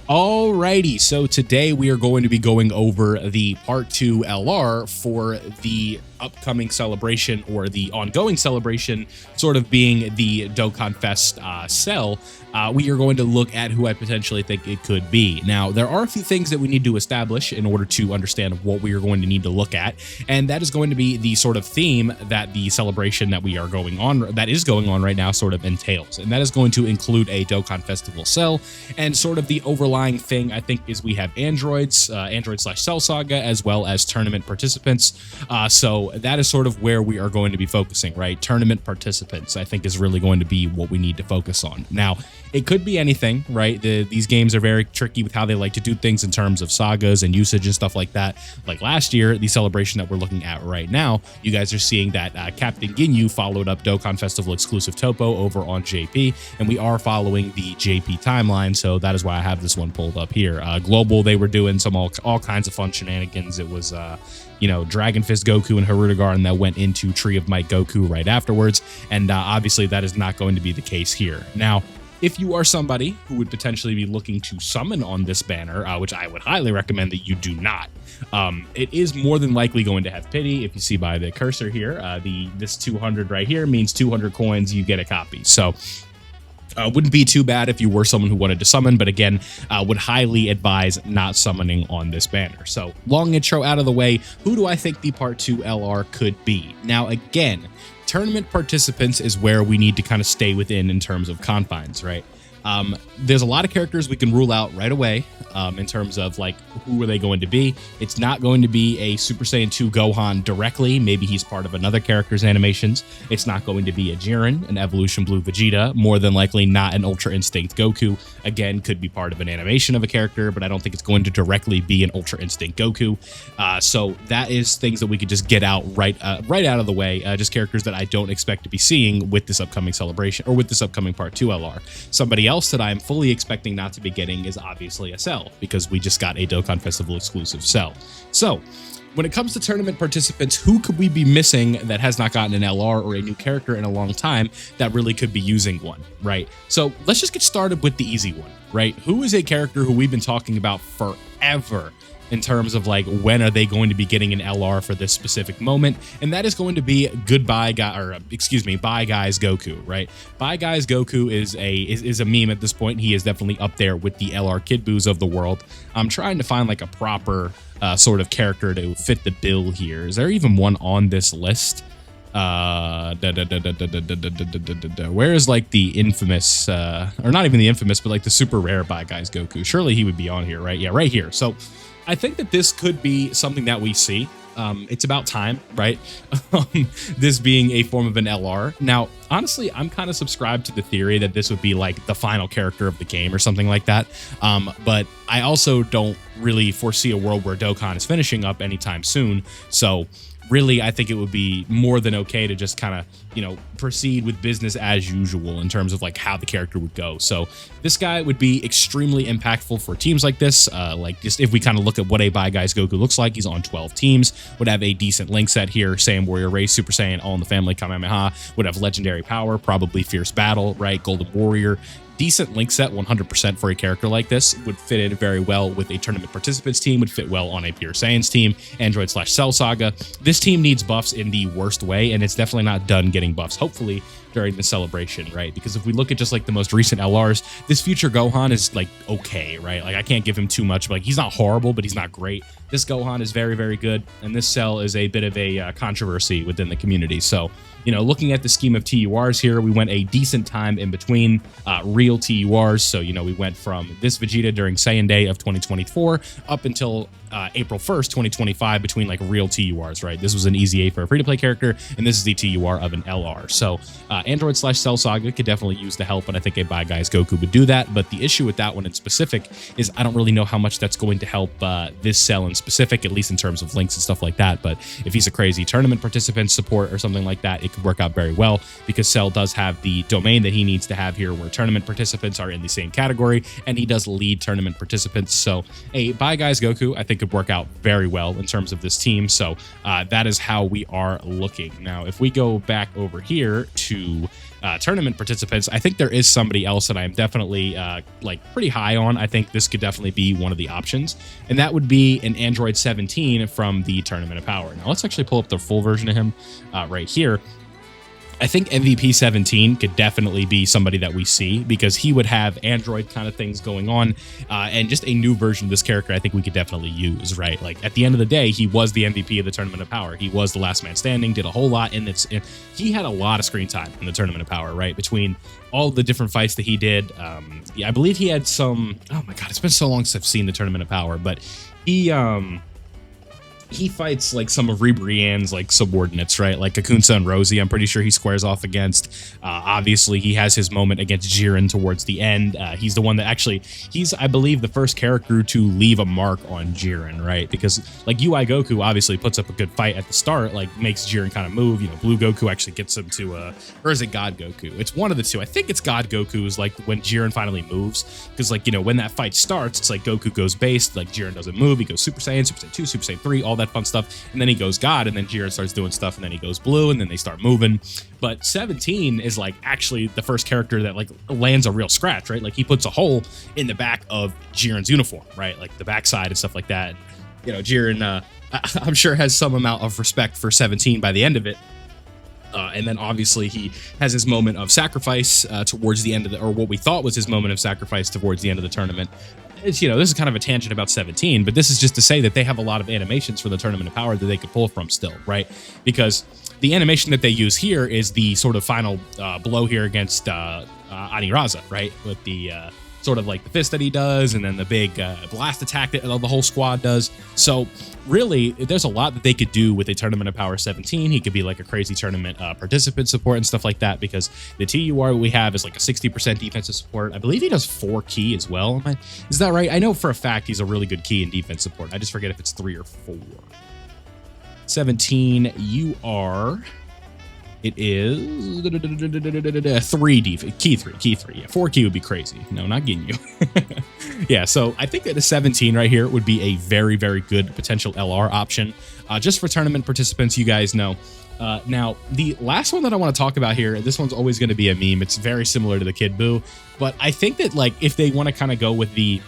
Alrighty, so today we are going to be going over the Part 2 LR for the upcoming celebration, or the ongoing celebration, sort of being the Dokkan Fest cell. We are going to look at who I potentially think it could be. Now, there are a few things that we need to establish in order to understand what we are going to need to look at, and that is going to be the sort of theme that the celebration that is going on right now sort of entails, and that is going to include a Dokkan Festival cell, and sort of the overlying thing I think is we have androids, Android/Cell Saga, as well as tournament participants. So that is sort of where we are going to be focusing, right? Tournament participants, I think, is really going to be what we need to focus on. Now, it could be anything, right? These games are very tricky with how they like to do things in terms of sagas and usage and stuff like that. Like last year, the celebration that we're looking at right now, you guys are seeing that Captain Ginyu followed up Dokkan Festival exclusive Topo over on JP, and we are following the JP timeline, so that is why I have this one pulled up here. Global, they were doing all kinds of fun shenanigans. It was Dragon Fist Goku and Harudegar, and that went into Tree of Might Goku right afterwards, and obviously that is not going to be the case here. Now, if you are somebody who would potentially be looking to summon on this banner, which I would highly recommend that you do not, it is more than likely going to have pity. If you see by the cursor here, this 200 right here means 200 coins, you get a copy. So wouldn't be too bad if you were someone who wanted to summon, but again, would highly advise not summoning on this banner. So long intro out of the way, who do I think the Part 2 LR could be? Now, again, tournament participants is where we need to kind of stay within in terms of confines, right? There's a lot of characters we can rule out right away in terms of like who are they going to be. It's not going to be a Super Saiyan 2 Gohan directly. Maybe he's part of another character's animations. It's not going to be a Jiren, an Evolution Blue Vegeta, more than likely not an Ultra Instinct Goku. Again, could be part of an animation of a character, but I don't think it's going to directly be an Ultra Instinct Goku. So that is things that we could just get out right out of the way. Just characters that I don't expect to be seeing with this upcoming celebration, or with this upcoming Part 2 LR. Somebody else that I am fully expecting not to be getting is obviously a cell, because we just got a Dokkan Festival exclusive cell. So when it comes to tournament participants, who could we be missing that has not gotten an LR or a new character in a long time that really could be using one, right? So let's just get started with the easy one, right? Who is a character who we've been talking about forever in terms of like when are they going to be getting an LR for this specific moment, and that is going to be Bye Guys Goku, right? Bye Guys Goku is a meme at this point. He is definitely up there with the LR Kid Boos of the world. I'm trying to find like a proper sort of character to fit the bill here. Is there even one on this list? Where is like the infamous, or not even the infamous, but like the super rare Bye Guys Goku? Surely he would be on here, right? Yeah, right here. So I think that this could be something that we see. It's about time, right? This being a form of an LR. Now, honestly, I'm kind of subscribed to the theory that this would be like the final character of the game or something like that. But I also don't really foresee a world where Dokkan is finishing up anytime soon. So really, I think it would be more than okay to just kind of, proceed with business as usual in terms of like how the character would go. So this guy would be extremely impactful for teams like this. Like just if we kind of look at what a Bye Guys Goku looks like, he's on 12 teams, would have a decent link set here, Saiyan Warrior Race, Super Saiyan, All in the Family, Kamehameha, would have legendary power, probably Fierce Battle, right? Golden Warrior. Decent link set 100% for a character like this, would fit in very well with a tournament participants team, would fit well on a Pure Saiyans team, Android/Cell Saga. This team needs buffs in the worst way, and it's definitely not done getting buffs, hopefully, during the celebration, right? Because if we look at just like the most recent LRs, this future Gohan is like okay, right? Like I can't give him too much, but like he's not horrible, but he's not great. This Gohan is very, very good, and this cell is a bit of a controversy within the community. So, looking at the scheme of TURs here, we went a decent time in between real TURs. So, we went from this Vegeta during Saiyan Day of 2024 up until April 1st, 2025, between like real TURs, right? This was an easy A for a free-to-play character, and this is the TUR of an LR. So Android/Cell Saga could definitely use the help, and I think a Bye Guys Goku would do that. But the issue with that one in specific is I don't really know how much that's going to help this cell in specific, at least in terms of links and stuff like that. But if he's a crazy tournament participant support or something like that, it could work out very well, because Cell does have the domain that he needs to have here, where tournament participants are in the same category, and he does lead tournament participants. So a Bye Guys Goku, I think, could work out very well in terms of this team. So that is how we are looking. Now, if we go back over here to tournament participants, I think there is somebody else that I am definitely like pretty high on. I think this could definitely be one of the options, and that would be an Android 17 from the Tournament of Power. Now let's actually pull up the full version of him right here. I think MVP 17 could definitely be somebody that we see, because he would have Android kind of things going on, and just a new version of this character I think we could definitely use, right? Like, at the end of the day, he was the MVP of the Tournament of Power. He was the last man standing, did a whole lot, and he had a lot of screen time in the Tournament of Power, right? Between all the different fights that he did. Yeah, I believe he had some, oh my God, it's been so long since I've seen the Tournament of Power, but he fights like some of Ribrianne's like subordinates, right? Like Kakunsa and Rosie, I'm pretty sure he squares off against. Obviously, he has his moment against Jiren towards the end. He's the one that actually, he's, I believe, the first character to leave a mark on Jiren, right? Because like UI Goku obviously puts up a good fight at the start, like makes Jiren kind of move. You know, Blue Goku actually gets him to, or is it God Goku? It's one of the two. I think it's God Goku is like when Jiren finally moves. Because like, you know, when that fight starts, it's like Goku goes base, like Jiren doesn't move. He goes Super Saiyan, Super Saiyan 2, Super Saiyan 3, all that fun stuff, and then he goes God, and then Jiren starts doing stuff, and then he goes blue, and then they start moving. But 17 is like actually the first character that like lands a real scratch, right? Like he puts a hole in the back of Jiren's uniform, right? Like the backside and stuff like that. And, you know, Jiren, I'm sure has some amount of respect for 17 by the end of it. And then obviously he has his moment of sacrifice towards the end of the, or what we thought was his moment of sacrifice towards the end of the tournament. It's, you know, this is kind of a tangent about 17, but this is just to say that they have a lot of animations for the Tournament of Power that they could pull from still, right? Because the animation that they use here is the sort of final blow here against Aniraza, right? With the sort of like the fist that he does, and then the big blast attack that the whole squad does. So really, there's a lot that they could do with a Tournament of Power 17. He could be like a crazy tournament participant support and stuff like that, because the TUR we have is like a 60% defensive support. I believe he does 4 key as well. Is that right? I know for a fact he's a really good key and defense support. I just forget if it's 3 or 4. 17 UR. It is 3 defense, key 3. Yeah, 4 key would be crazy. No, not getting you. Yeah, so I think that a 17 right here would be a very, very good potential LR option. Just for tournament participants, you guys know. Now, the last one that I want to talk about here, this one's always going to be a meme. It's very similar to the Kid Buu, but I think that like if they want to kind of go with the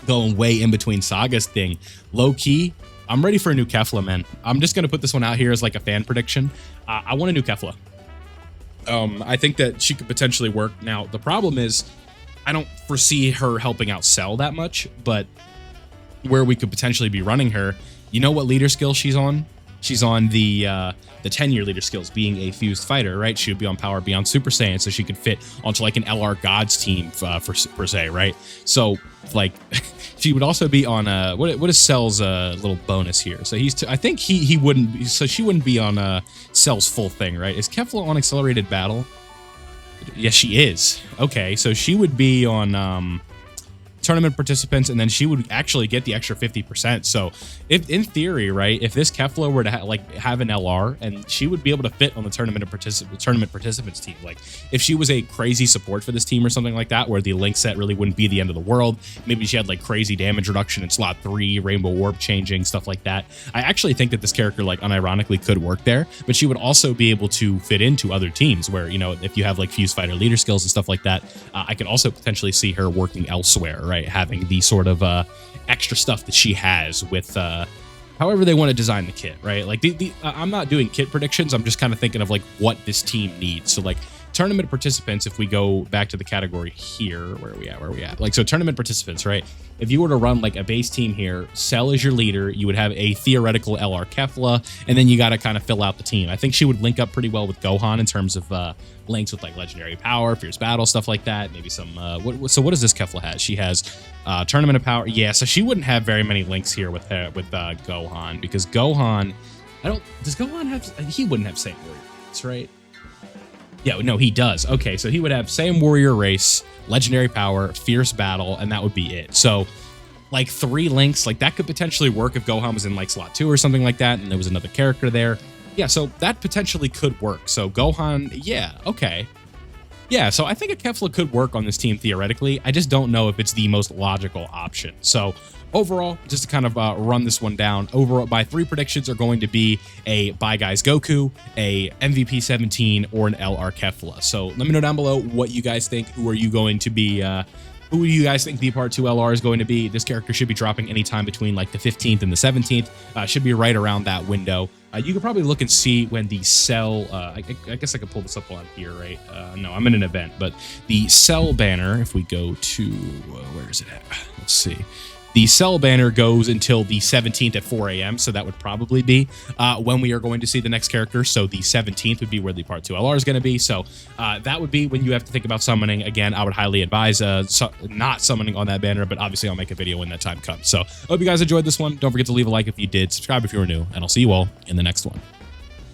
going way in between sagas thing, low key, I'm ready for a new Kefla, man. I'm just going to put this one out here as like a fan prediction. I want a new Kefla. I think that she could potentially work. Now, the problem is I don't foresee her helping out Cell that much, but where we could potentially be running her, you know what leader skill she's on? She's on the 10-year leader skills, being a fused fighter, right? She would be on Power Beyond Super Saiyan, so she could fit onto like an LR Gods team per se, right? So like she would also be on what is Cell's little bonus here? So I think he wouldn't, so she wouldn't be on Cell's full thing, right? Is Kefla on Accelerated Battle? Yes, she is. Okay, so she would be on tournament participants, and then she would actually get the extra 50%. So if in theory, right, if this Kefla were to have an LR, and she would be able to fit on the tournament participants team, like if she was a crazy support for this team or something like that, where the link set really wouldn't be the end of the world, maybe she had like crazy damage reduction in slot 3, rainbow warp changing, stuff like that. I actually think that this character like unironically could work there, but she would also be able to fit into other teams where, you know, if you have like fused fighter leader skills and stuff like that, I could also potentially see her working elsewhere, right? Having the sort of extra stuff that she has with however they want to design the kit, right? Like I'm not doing kit predictions. I'm just kind of thinking of like what this team needs. So like tournament participants, if we go back to the category here, where are we at? Like, so tournament participants, right? If you were to run like a base team here, Cell is your leader, you would have a theoretical LR Kefla, and then you got to kind of fill out the team. I think she would link up pretty well with Gohan in terms of links with like legendary power, fierce battle, stuff like that. Maybe some so what does this Kefla have? She has tournament of power. Yeah, so she wouldn't have very many links here with Gohan, because Gohan, does Gohan have, he wouldn't have Saiyan Warrior, that's right? Yeah, no, he does. Okay, so he would have Saiyan Warrior race, legendary power, fierce battle, and that would be it. So like 3 links, like that could potentially work if Gohan was in like slot 2 or something like that, and there was another character there. Yeah, so that potentially could work. So Gohan, yeah, okay. Yeah, so I think a Kefla could work on this team theoretically. I just don't know if it's the most logical option. So overall, just to kind of run this one down, overall, my 3 predictions are going to be a Bye Guys Goku, a MVP 17, or an LR Kefla. So let me know down below what you guys think. Who are you going to be? Who do you guys think the Part 2 LR is going to be? This character should be dropping anytime between like the 15th and the 17th. Should be right around that window. You could probably look and see when the Cell, I guess I could pull this up on here, right? No, I'm in an event, but the Cell banner, if we go to, where is it at? Let's see. The Cell banner goes until the 17th at 4 a.m., so that would probably be when we are going to see the next character. So the 17th would be where the Part 2 LR is going to be. So that would be when you have to think about summoning. Again, I would highly advise not summoning on that banner, but obviously I'll make a video when that time comes. So I hope you guys enjoyed this one. Don't forget to leave a like if you did, subscribe if you were new, and I'll see you all in the next one.